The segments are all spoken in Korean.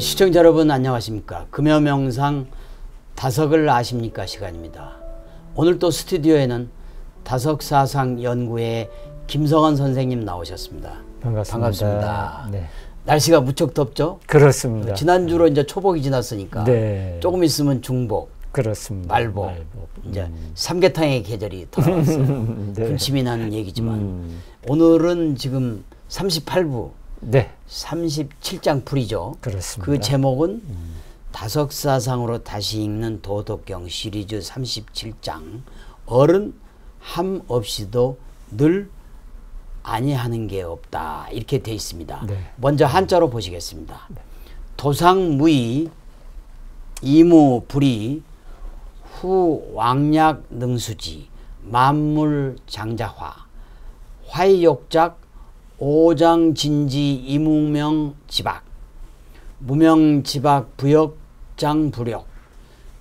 시청자 여러분 안녕하십니까. 금요명상 다석을 아십니까 시간입니다. 오늘 또 스튜디오에는 다석사상연구회 김성원 선생님 나오셨습니다. 반갑습니다. 네. 날씨가 무척 덥죠? 그렇습니다. 지난주로 이제 초복이 지났으니까 네. 조금 있으면 중복, 그렇습니다. 말복, 이제 삼계탕의 계절이 돌아왔어요. 네. 군침이 나는 얘기지만 오늘은 지금 38부 네. 37장 풀이죠. 그렇습니다. 그 제목은 다석사상으로 다시 읽는 도덕경 시리즈 37장 어른 함 없이도 늘 아니하는 게 없다 이렇게 돼 있습니다. 네. 먼저 한자로 보시겠습니다. 네. 도상무의 이무불이 후 왕약 능수지 만물장자화 화의욕작 오장진지 이무명 지박 무명지박 부역장부력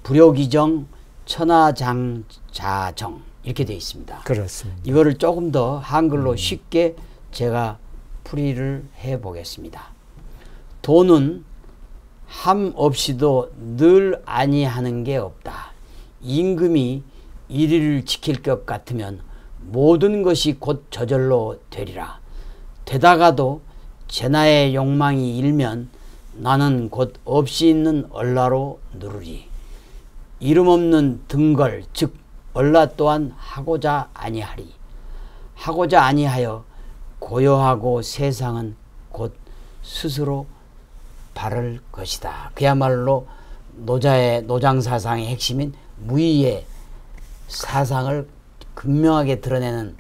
부력이정 천하장자정 이렇게 되어 있습니다. 그렇습니다. 이거를 조금 더 한글로 쉽게 제가 풀이를 해 보겠습니다. 도는 함 없이도 늘 아니하는 게 없다. 임금이 이리를 지킬 것 같으면 모든 것이 곧 저절로 되리라. 되다가도 제나의 욕망이 일면 나는 곧 없이 있는 얼라로 누르리. 이름 없는 등걸 즉 얼라 또한 하고자 아니하리. 하고자 아니하여 고요하고 세상은 곧 스스로 바를 것이다. 그야말로 노장사상의 핵심인 무의의 사상을 극명하게 드러내는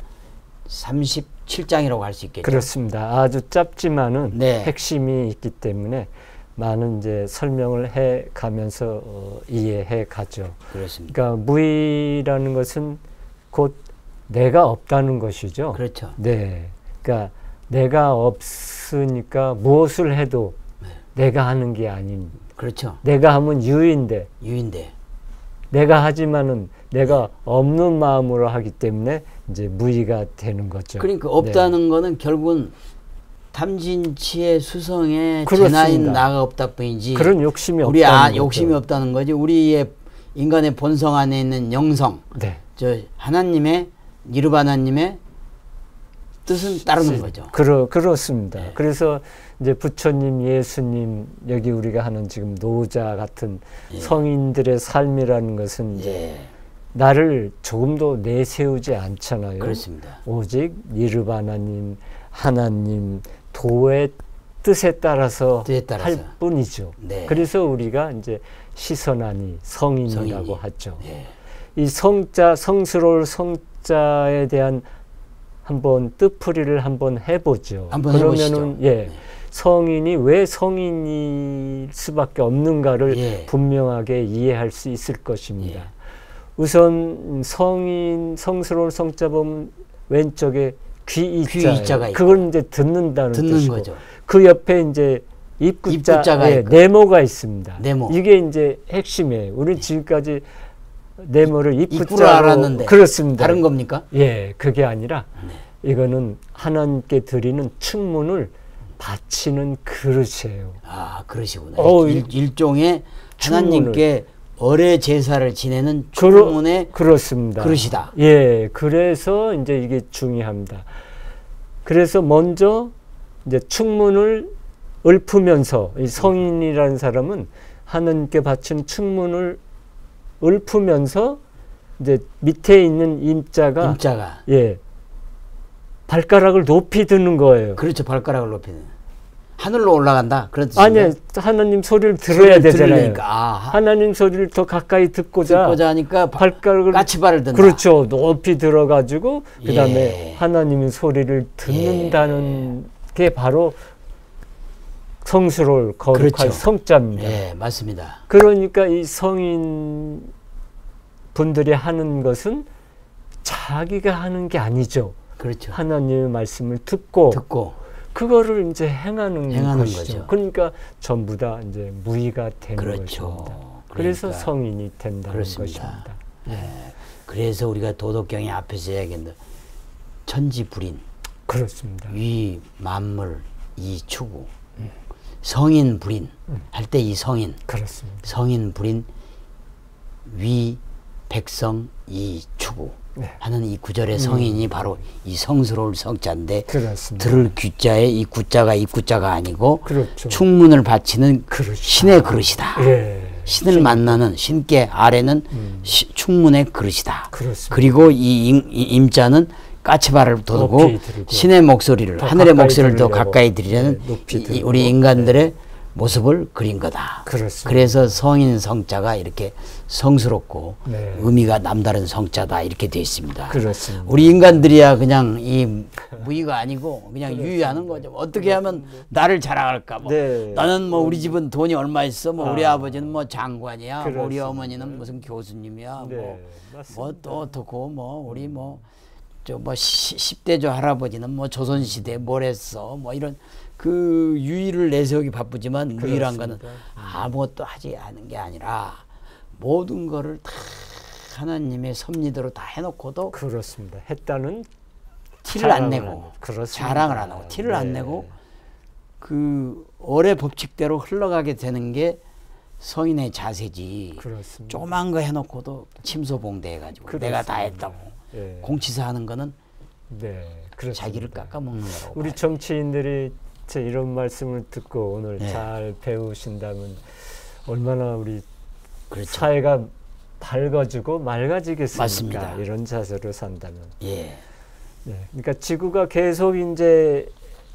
37장이라고 할 수 있겠죠. 그렇습니다. 아주 짧지만은 네. 핵심이 있기 때문에 많은 이제 설명을 해 가면서 이해해 가죠. 그렇습니다. 그러니까 무의라는 것은 곧 내가 없다는 것이죠. 그렇죠. 네. 그러니까 내가 없으니까 무엇을 해도 네. 내가 하는 게 아닌. 그렇죠. 내가 하면 유인데. 내가 하지만은 내가 없는 마음으로 하기 때문에 이제 무의가 되는 거죠. 그러니까 없다는 거는 결국은 탐진치의 수성에 그렇습니다. 제나인 나가 없다 뿐이지 그런 욕심이 우리 없다는 욕심이 거죠. 없다는 거지. 우리의 인간의 본성 안에 있는 영성, 네. 저 하나님의 니르바나님의 뜻은 따르는 거죠. 그렇습니다. 네. 그래서 이제 부처님, 예수님, 여기 우리가 하는 지금 노자 같은 예. 성인들의 삶이라는 것은 이제 예. 나를 조금도 내세우지 않잖아요. 그렇습니다. 오직 니르바나님, 하나님, 도의 뜻에 따라서 할 뿐이죠. 네. 그래서 우리가 이제 시선하니 성인이라고 하죠. 네. 이 성자, 성스러울 성자에 대한 한번 뜻풀이를 한번 해보죠. 그러면은 예, 네. 성인이 왜 성인일 수밖에 없는가를 예. 분명하게 이해할 수 있을 것입니다. 예. 우선 성인, 성스러운 성자 보면 왼쪽에 귀이자가 있고 그걸 이제 듣는 뜻이고 거죠. 그 옆에 이제 입구자가 있고. 네모가 있습니다. 네모. 이게 이제 핵심이에요. 우리 지금까지 네모를 입구자로 알았는데 그렇습니다. 다른 겁니까? 예, 그게 아니라 이거는 하나님께 드리는 충문을 바치는 그릇이에요. 아, 그러시구나. 일종의 충문을. 하나님께 어뢰 제사를 지내는 충문의 그렇습니다. 그릇이다. 예, 그래서 이제 이게 중요합니다. 그래서 먼저 이제 충문을 읊으면서 이 성인이라는 사람은 하나님께 바친 충문을 읊으면서 이제 밑에 있는 임자가 예, 발가락을 높이 드는 거예요. 그렇죠. 발가락을 높이는. 하늘로 올라간다. 그런 뜻인가요? 아니요. 하나님 소리를 들어야 되잖아요. 아, 하나님 소리를 더 가까이 듣고자 하니까 발가락을 까치발을 든다. 그렇죠. 높이 들어가지고 그다음에 예. 하나님의 소리를 듣는다는 게 바로 성스러울 거룩할 그렇죠. 성자입니다. 예, 맞습니다. 그러니까 이 성인 분들이 하는 것은 자기가 하는 게 아니죠. 그렇죠. 하나님의 말씀을 듣고 그거를 이제 행하는 것이죠. 거죠. 그러니까 전부 다 이제 무의가 되는 그렇죠. 것입니다. 그래서 그러니까. 성인이 된다는 그렇습니다. 것입니다. 예. 그래서 우리가 도덕경의 앞에서 이야기했는데 천지불인 그렇습니다. 위 만물 이 추구 성인 불인 할 때 이 성인 그렇습니다. 성인 불인 위 백성 이 추구 네. 하는 이 구절의 성인이 바로 이 성스러울 성자인데 그렇습니다. 들을 귀자에 이 구자가 입구자가 아니고 그렇죠. 충문을 바치는 그렇죠. 신의 그릇이다. 예. 신을 만나는 신께 아래는 충문의 그릇이다. 그렇습니다. 그리고 이 임자는 까치발을 두고 신의 목소리를 하늘의 목소리를 더 가까이 들이려는 우리 인간들의 모습을 그린 거다. 그렇습니다. 그래서 성인 성자가 이렇게 성스럽고 네. 의미가 남다른 성자다 이렇게 되어 있습니다. 그렇습니다. 우리 인간들이야 그냥 이 무의가 아니고 그냥 유의하는 거죠. 어떻게 하면 나를 자랑할까? 뭐. 네. 나는 뭐 우리 집은 돈이 얼마 있어? 뭐 우리 아버지는 뭐 장관이야. 뭐 우리 그렇습니다. 어머니는 무슨 교수님이야. 네. 뭐 또 어떻고 뭐 우리 뭐 저 뭐 10대조 할아버지는 뭐 조선시대에 뭘 했어. 뭐 이런 그 유의를 내세우기 바쁘지만 무의란 거는 아무것도 하지 않은 게 아니라 모든 거를 다 하나님의 섭리대로 다 해놓고도 그렇습니다. 했다는 티를 안 내고 그렇습니다. 자랑을 안 하고 티를 네. 안 내고 그 어뢰 법칙대로 흘러가게 되는 게 성인의 자세지. 그렇습니다. 조그만 거 해놓고도 침소봉대 해가지고 그렇습니다. 내가 다 했다고 네. 공치사 하는 거는 네. 그렇습니다. 자기를 깎아먹는 거라고 우리 봐요. 정치인들이 이런 말씀을 듣고 오늘 네. 잘 배우신다면 얼마나 우리 그렇죠. 사회가 밝아지고 맑아지겠습니까? 맞습니다. 이런 자세로 산다면. 예. 네. 그러니까 지구가 계속 이제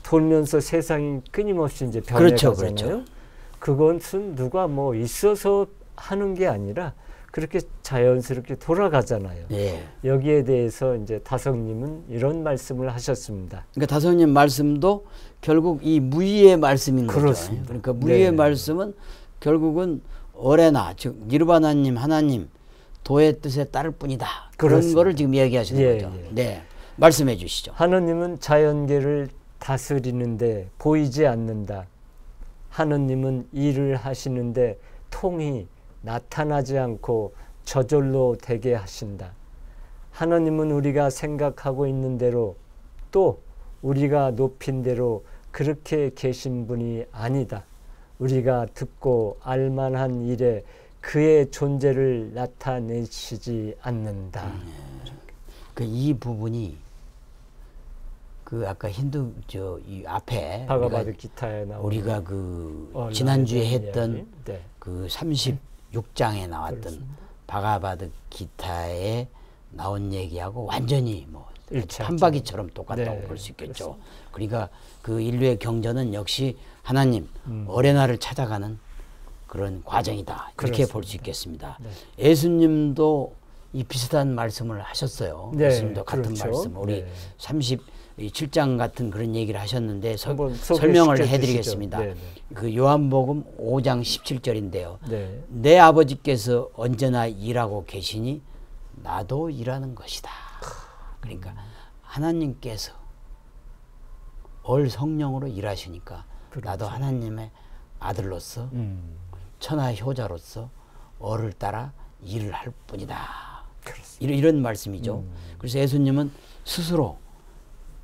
돌면서 세상이 끊임없이 이제 그렇죠, 변해가잖아요. 그렇죠. 그것은 누가 뭐 있어서 하는 게 아니라 그렇게 자연스럽게 돌아가잖아요. 예. 여기에 대해서 이제 다성님은 이런 말씀을 하셨습니다. 그러니까 다성님 말씀도 결국 이 무의의 말씀인 그렇습니다. 거죠. 그러니까 무의의 네. 말씀은 결국은 어레나 즉 니르바나님 하나님 도의 뜻에 따를 뿐이다. 그런 그렇습니다. 거를 지금 이야기하시는 예, 거죠. 예. 네, 말씀해 주시죠. 하느님은 자연계를 다스리는데 보이지 않는다. 하느님은 일을 하시는데 통이 나타나지 않고 저절로 되게 하신다. 하느님은 우리가 생각하고 있는 대로 또 우리가 높인 대로 그렇게 계신 분이 아니다. 우리가 듣고 알만한 일에 그의 존재를 나타내시지 않는다. 이 부분이 그 아까 힌두 이 앞에 바가바드 기타에 나오는 우리가 그 지난주에 했던 네. 그 36장에 나왔던 그렇습니다. 바가바드 기타에 나온 얘기하고 완전히 뭐 일치하죠. 한바퀴처럼 똑같다고 네, 볼 수 있겠죠. 그렇습니다. 그러니까 그 인류의 경전은 역시 하나님 어레나를 찾아가는 그런 과정이다. 이렇게 그렇습니다. 볼 수 있겠습니다. 네. 예수님도 이 비슷한 말씀을 하셨어요. 네, 예수님도 같은 그렇죠. 말씀. 우리 네. 37장 같은 그런 얘기를 하셨는데 한번 설명을 소개시켜 해드리겠습니다. 주시죠. 네, 네. 그 요한복음 5장 17절인데요. 네. 내 아버지께서 언제나 일하고 계시니 나도 일하는 것이다. 그러니까 하나님께서 올 성령으로 일하시니까 그렇죠. 나도 하나님의 아들로서 천하 효자로서 어를 따라 일을 할 뿐이다. 그렇습니다. 이런 말씀이죠. 그래서 예수님은 스스로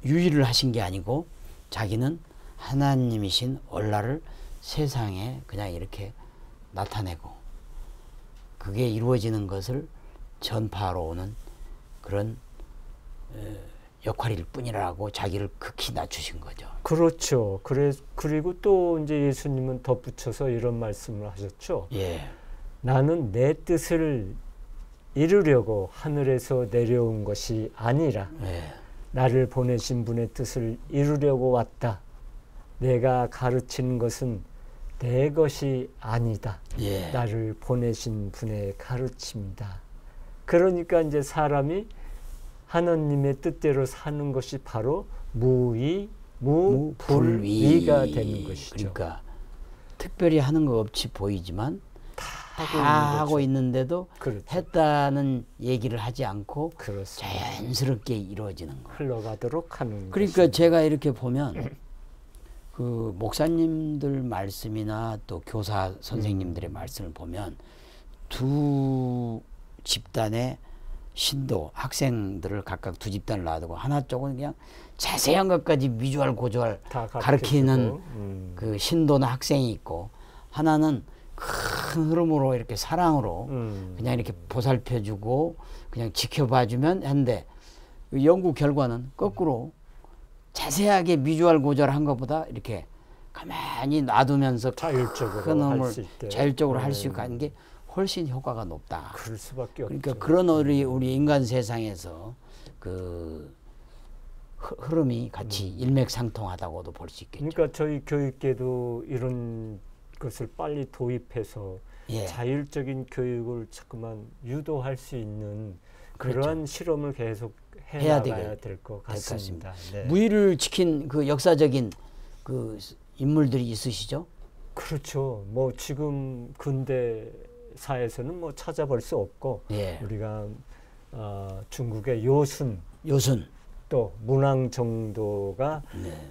유의를 하신 게 아니고 자기는 하나님이신 얼라를 세상에 그냥 이렇게 나타내고 그게 이루어지는 것을 전파하러 오는 그런 역할일 뿐이라고 자기를 극히 낮추신 거죠. 그렇죠. 그리고 또 이제 예수님은 덧붙여서 이런 말씀을 하셨죠. 예. 나는 내 뜻을 이루려고 하늘에서 내려온 것이 아니라 예. 나를 보내신 분의 뜻을 이루려고 왔다. 내가 가르치는 것은 내 것이 아니다. 예. 나를 보내신 분의 가르침이다. 그러니까 이제 사람이 하나님의 뜻대로 사는 것이 바로 무불위가 되는 것이죠. 그러니까 특별히 하는 거 없이 보이지만 다 하고 있는데도 그렇죠. 했다는 얘기를 하지 않고 그렇습니다. 자연스럽게 이루어지는 거. 흘러가도록 하는 그러니까 것입니다. 제가 이렇게 보면 그 목사님들 말씀이나 또 교사 선생님들의 말씀을 보면 두 집단의 신도 학생들을 각각 두 집단을 놔두고 하나 쪽은 그냥 자세한 것까지 미주알 고주알 가르치는 그 신도나 학생이 있고, 하나는 큰 흐름으로 이렇게 사랑으로 그냥 이렇게 보살펴주고 그냥 지켜봐주면 했는데, 그 연구 결과는 거꾸로 자세하게 미주알 고주알 것보다 이렇게 가만히 놔두면서 자율적으로 할 수 있게, 자율적으로 할 수 있게 하는 게 훨씬 효과가 높다. 그럴 수밖에 그러니까 없죠. 그런 우리 인간 세상에서 그 흐름이 같이 일맥상통하다고도 볼 수 있겠죠. 그러니까 저희 교육계도 이런 것을 빨리 도입해서 예. 자율적인 교육을 자꾸만 유도할 수 있는 그렇죠. 그러한 실험을 계속 해야 해나가야 될 것 같습니다. 네. 무의를 지킨 그 역사적인 그 인물들이 있으시죠? 그렇죠. 뭐 지금 근대사에서는 뭐 찾아볼 수 없고, 예. 우리가 중국의 요순 또 문왕 정도가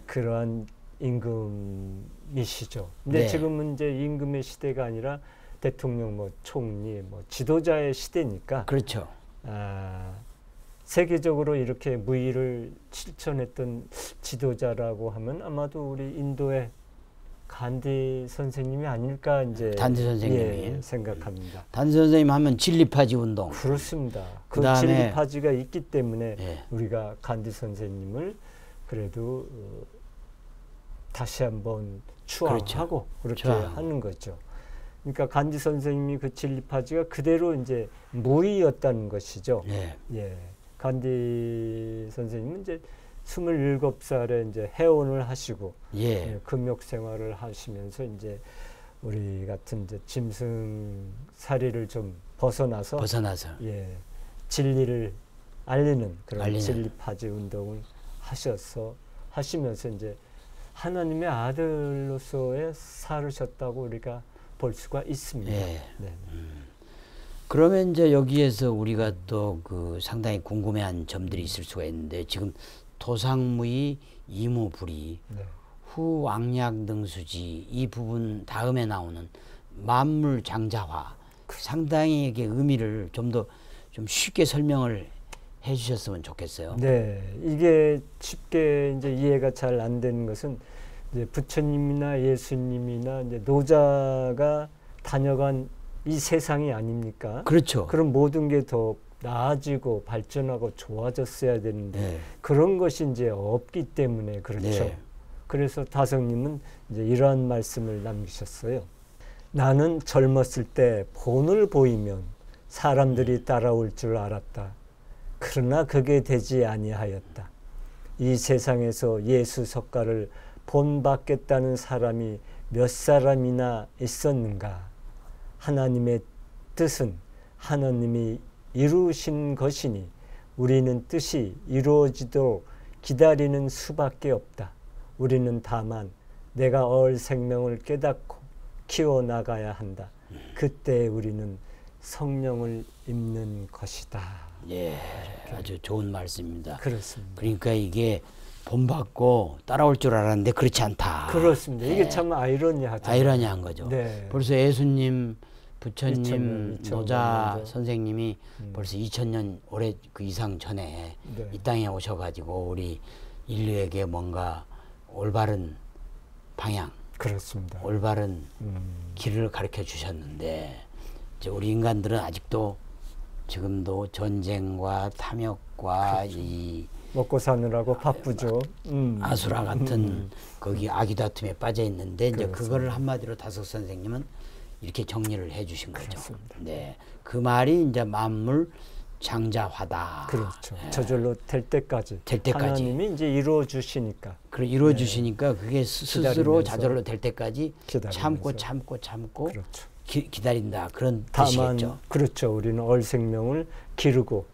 그러한 임금이시죠. 근데 네. 지금은 이제 임금의 시대가 아니라 대통령, 뭐 총리, 뭐 지도자의 시대니까. 그렇죠. 세계적으로 이렇게 무의를 실천했던 지도자라고 하면 아마도 우리 인도의 간디 선생님이 아닐까 이제 간디 선생님이 생각합니다. 간디 선생님 하면 진리파지 운동. 그렇습니다. 그 그다음에 진리파지가 있기 때문에 예. 우리가 간디 선생님을 그래도 다시 한번 추앙하고 그렇게 하는 거죠. 그러니까 간디 선생님이 그 진리파지가 그대로 이제 무의였다는 것이죠. 예. 예. 간디 선생님은 이제 27살에 이제 해원을 하시고 예. 금욕 생활을 하시면서 이제 우리 같은 이제 짐승살이를 좀 벗어나서 예, 진리를 알리는 그런 진리파지 운동을 하시면서 이제 하나님의 아들로서의 살으셨다고 우리가 볼 수가 있습니다. 예. 네. 그러면 이제 여기에서 우리가 또 그 상당히 궁금해한 점들이 있을 수가 있는데, 지금 도상무의 이무불이 네. 후왕약능수지 이 부분 다음에 나오는 만물장자화, 상당히 이게 의미를 좀 더 좀 쉽게 설명을 해주셨으면 좋겠어요. 네, 이게 쉽게 이제 이해가 잘 안 되는 것은 이제 부처님이나 예수님이나 이제 노자가 다녀간 이 세상이 아닙니까? 그렇죠. 그럼 모든 게 더 나아지고 발전하고 좋아졌어야 되는데 네. 그런 것이 이제 없기 때문에 그렇죠. 네. 그래서 다성님은 이제 이러한 말씀을 남기셨어요. 나는 젊었을 때 본을 보이면 사람들이 따라올 줄 알았다. 그러나 그게 되지 아니하였다. 이 세상에서 예수 석가를 본받겠다는 사람이 몇 사람이나 있었는가? 하나님의 뜻은 하나님이 이루신 것이니 우리는 뜻이 이루어지도록 기다리는 수밖에 없다. 우리는 다만 내가 얻을 생명을 깨닫고 키워나가야 한다. 그때 우리는 성령을 입는 것이다. 예, 아주 좋은 말씀입니다. 그렇습니다. 그러니까 이게 본받고 따라올 줄 알았는데 그렇지 않다. 그렇습니다. 이게 참 아이러니하죠. 아이러니한 거죠. 네. 벌써 예수님, 부처님, 2000년 노자 먼저. 선생님이 벌써 2000년 오래 그 이상 전에 네. 이 땅에 오셔가지고 우리 인류에게 뭔가 올바른 방향, 그렇습니다. 올바른 길을 가르쳐 주셨는데, 이제 우리 인간들은 아직도 지금도 전쟁과 탐욕과 그렇죠. 이 먹고 사느라고 바쁘죠. 아수라 같은 거기 아기다툼에 빠져 있는데, 이제 그렇습니다. 그거를 한마디로 다섯 선생님은 이렇게 정리를 해주신 거죠. 그렇습니다. 네, 그 말이 이제 만물 장자화다. 그렇죠. 네. 저절로 될 때까지. 하나님이 이제 이루어 주시니까. 그래 이루어 주시니까 그게 스스로 기다리면서. 자절로 될 때까지 기다리면서. 참고 그렇죠. 기다린다, 그런 다만 뜻이겠죠. 그렇죠. 우리는 얼생명을 기르고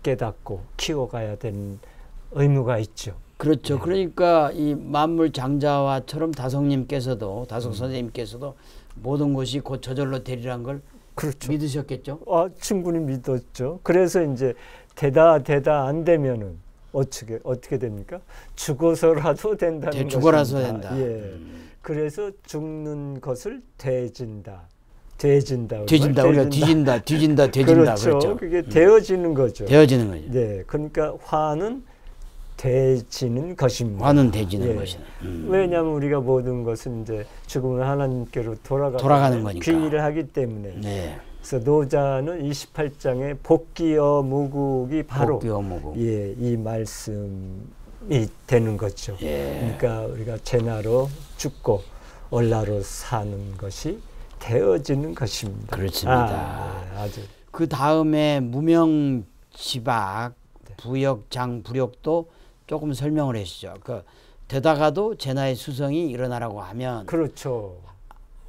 깨닫고 키워가야 되는 의무가 있죠. 그렇죠. 네. 그러니까 이 만물 장자화처럼 다성님께서도 다성 선생님께서도 모든 것이 곧 저절로 되리란 걸 그렇죠. 믿으셨겠죠. 충분히 믿었죠. 그래서 이제 되다 안 되면은 어떻게 됩니까? 죽어서라도 된다는 죽어라서 것입니다. 된다. 예. 그래서 죽는 것을 대진다. 되어진다. 뒤진다. 우리가 뒤진다. 뒤진다. 되진다. 그렇죠. 그게 되어지는 거죠. 되어지는 거죠. 네. 그러니까 화는 되지는 것입니다. 화는 되지는 것이다. 왜냐하면 우리가 모든 것은 이제 죽음은 하나님께로 돌아가는 거니까. 그 일을 하기 때문에. 네. 그래서 노자는 28장에 복귀어 무국이 바로 복귀어 무국. 예, 이 말씀이 되는 거죠. 예. 그러니까 우리가 제나로 죽고 얼라로 사는 것이 되어지는 것입니다. 그렇습니다. 네, 아주. 그 다음에 무명지박, 부역장, 부력도 조금 설명을 해주죠. 그 되다가도 제나의 수성이 일어나라고 하면 그렇죠.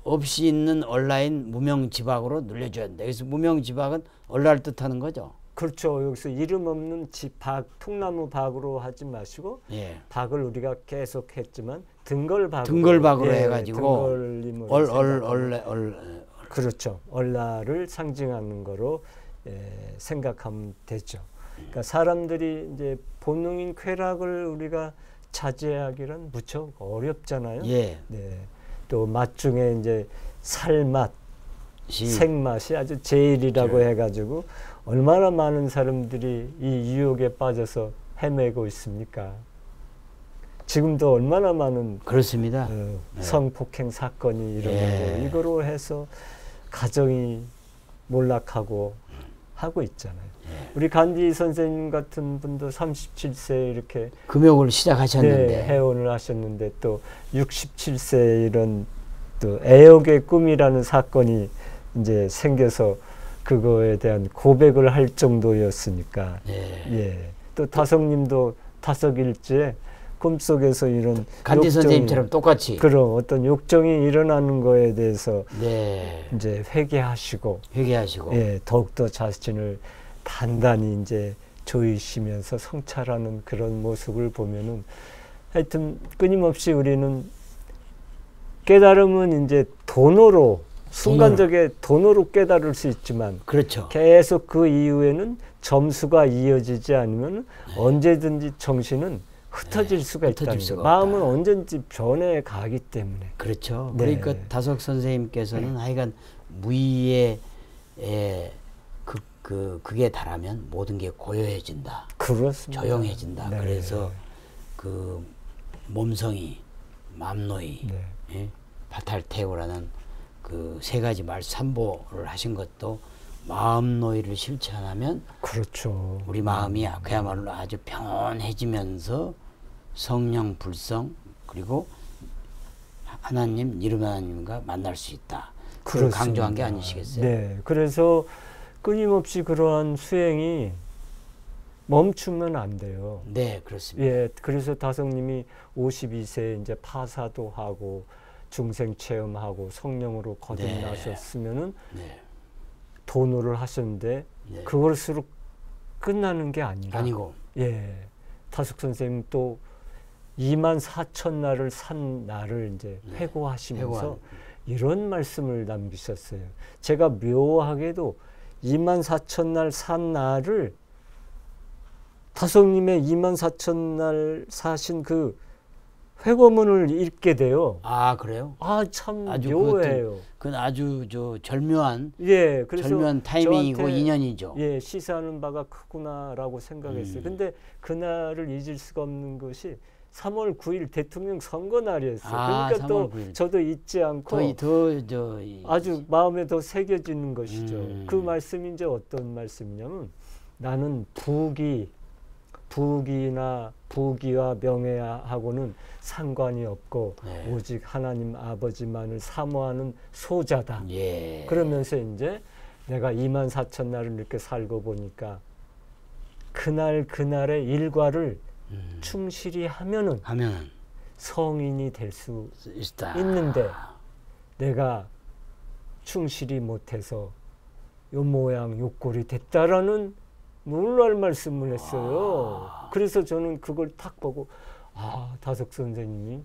없이 있는 얼라인 무명지박으로 늘려줘야 된다. 그래서 무명지박은 얼라를 뜻하는 거죠. 그렇죠. 여기서 이름 없는 지박, 통나무 박으로 하지 마시고 예. 박을 우리가 계속 했지만 등걸박으로 등걸박으로 해가지고 그렇죠. 얼라를 상징하는 거로 생각하면 되죠. 그러니까 사람들이 이제 본능인 쾌락을 우리가 자제하기란 무척 어렵잖아요. 예. 네. 또 맛 중에 이제 살맛, 생맛이 아주 제일이라고 해가지고 얼마나 많은 사람들이 이 유혹에 빠져서 헤매고 있습니까? 지금도 얼마나 많은 그렇습니다. 성폭행 사건이 일어나고 예. 이거로 해서 가정이 몰락하고 하고 있잖아요. 예. 우리 간디 선생님 같은 분도 37세 이렇게 금욕을 시작하셨는데 네, 해원을 하셨는데 또 67세 이런 또 애역의 꿈이라는 사건이 이제 생겨서 그거에 대한 고백을 할 정도였으니까 예. 또 다성님도 다석일째 꿈속에서 이런 간디 선생님처럼 똑같이 그런 어떤 욕정이 일어나는 거에 대해서 네. 이제 회개하시고 예, 더욱더 자신을 단단히 이제 조이시면서 성찰하는 그런 모습을 보면은 하여튼 끊임없이 우리는 깨달음은 이제 돈으로 순간적에 돈으로 깨달을 수 있지만 그렇죠. 계속 그 이후에는 점수가 이어지지 않으면 언제든지 정신은 흩어질 수가 있다는 거예요. 마음은 언제든지 변해 가기 때문에. 그렇죠. 네. 그러니까 다석 선생님께서는 하여간 무의에 그게 달하면 모든 게 고요해진다. 그렇습니다. 조용해진다. 네. 그래서 그 몸성이, 맘노이, 네. 예? 바탈테오라는 그 세 가지 말 삼보를 하신 것도 마음노이를 실천하면 그렇죠. 우리 마음이 그야말로 아주 평온해지면서 성령 불성 그리고 하나님 이름 하나님과 만날 수 있다. 그걸 강조한 게 아니시겠어요? 네. 그래서 끊임없이 그러한 수행이 멈추면 안 돼요. 네, 그렇습니다. 예. 그래서 다성님이 52세에 이제 파사도 하고 중생 체험하고 성령으로 거듭나셨으면은 네. 도노를 하셨는데 네. 그걸수록 끝나는 게 아니고 예. 다숙 선생님 또 24,000날을 산 날을 이제 회고하시면서 이런 말씀을 남기셨어요. 제가 묘하게도 24,000날 산 날을 다성님의 24,000날 사신 그 회고문을 읽게 돼요. 아, 그래요? 아, 참 아주 묘해요. 그건 아주 절묘한, 예, 그래서 절묘한 타이밍이고 인연이죠. 예, 시사하는 바가 크구나라고 생각했어요. 근데 그날을 잊을 수가 없는 것이 3월 9일 대통령 선거 날이었어요. 그러니까 또 9일. 저도 잊지 않고 아주 마음에 더 새겨지는 것이죠. 그 말씀이 이제 어떤 말씀이냐면 나는 부귀와 명예하고는 상관이 없고 오직 하나님 아버지만을 사모하는 소자다. 예. 그러면서 이제 내가 24,000날을 이렇게 살고 보니까 그날의 일과를 충실히 하면은 성인이 될 수 있는데 내가 충실히 못해서 요 모양 요 꼴이 됐다라는 놀랄 말씀을 했어요. 그래서 저는 그걸 탁 보고 다석 선생님이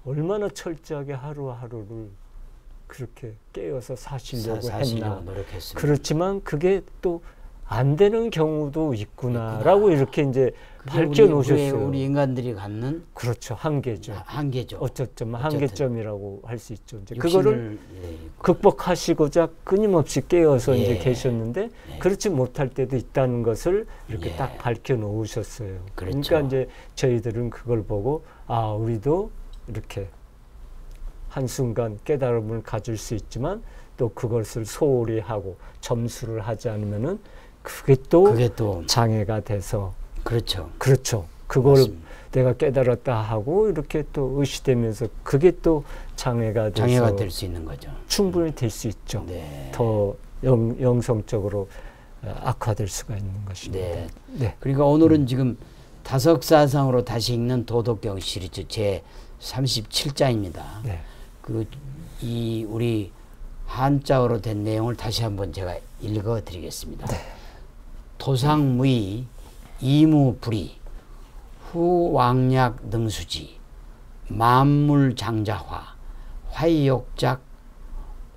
얼마나 철저하게 하루하루를 그렇게 깨어서 사시려고 했나. 노력했습니다. 그렇지만 그게 또 안 되는 경우도 있구나라고 이렇게 이제 밝혀 놓으셨어요. 우리 인간들이 갖는 그렇죠. 한계죠. 한계죠. 어쨌든 한계점이라고 할 수 있죠. 이제 그거를 극복하시고자 끊임없이 깨어서 이제 계셨는데 그렇지 못할 때도 있다는 것을 이렇게 딱 밝혀 놓으셨어요. 그렇죠. 그러니까 이제 저희들은 그걸 보고 아, 우리도 이렇게 한순간 깨달음을 가질 수 있지만 또 그것을 소홀히 하고 점수를 하지 않으면은 그게 또 장애가 돼서 그렇죠. 그걸 맞습니다. 내가 깨달았다 하고 이렇게 또 의시되면서 그게 또 장애가 될 수 있는 거죠. 충분히 될 수 있죠. 네. 더 영성적으로 악화될 수가 있는 것입니다. 네. 네. 그러니까 오늘은 지금 다석사상으로 다시 읽는 도덕경 시리즈 제 37장입니다. 네. 이 우리 한자어로 된 내용을 다시 한번 제가 읽어드리겠습니다. 네. 도상무의 이무불이 후왕약 능수지 만물장자화 화이욕작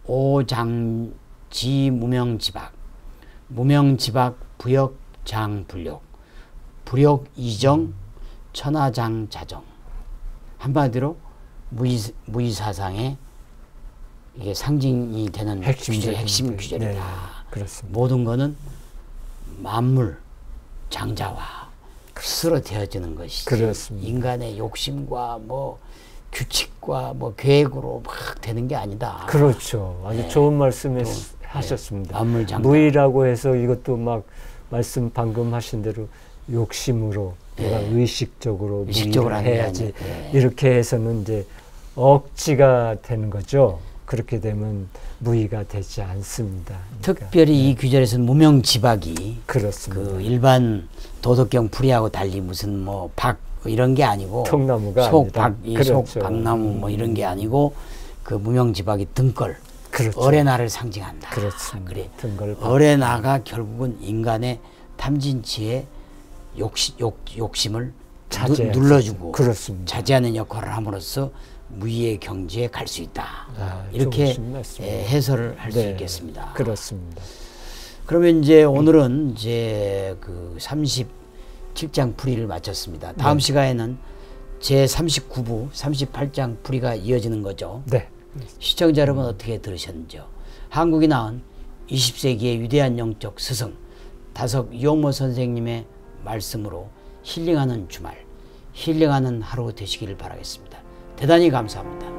오장지 무명지박 무명지박 부역장불욕 불욕이정 천하장자정 한마디로 무의사상의 이게 상징이 되는 핵심 규절이다. 네, 그렇습니다. 모든 것은 만물 장자와 스스로 되어지는 것이지. 그렇습니다. 인간의 욕심과 뭐 규칙과 뭐 계획으로 막 되는 게 아니다. 그렇죠. 아주 좋은 말씀 하셨습니다. 만물 장자. 무의라고 해서 이것도 막 말씀 방금 하신 대로 욕심으로 내가 의식적으로 해야지 이렇게 해서는 이제 억지가 되는 거죠. 그렇게 되면 무의가 되지 않습니다. 그러니까. 특별히 이 규절에서는 무명지박이 그렇습니다. 그 일반 도덕경 풀이하고 달리 무슨 뭐 박 이런 게 아니고 통나무가 속박 그렇죠. 속박나무 뭐 이런 게 아니고 그 무명지박이 등걸 그렇죠. 어레나를 상징한다. 그렇습니다. 그래. 등걸 어레나가 결국은 인간의 탐진치의 욕심을 눌러주고 그렇습니다. 자제하는 역할을 함으로써 무의의 경지에 갈 수 있다. 이렇게 해설을 할 수 있겠습니다. 그렇습니다. 그러면 이제 오늘은 이제 그 37장 풀이를 마쳤습니다. 다음 시간에는 제 39부 38장 풀이가 이어지는 거죠. 네. 시청자 여러분 어떻게 들으셨는지요? 한국이 낳은 20세기의 위대한 영적 스승 다석 이용모 선생님의 말씀으로 힐링하는 주말, 힐링하는 하루 되시기를 바라겠습니다. 대단히 감사합니다.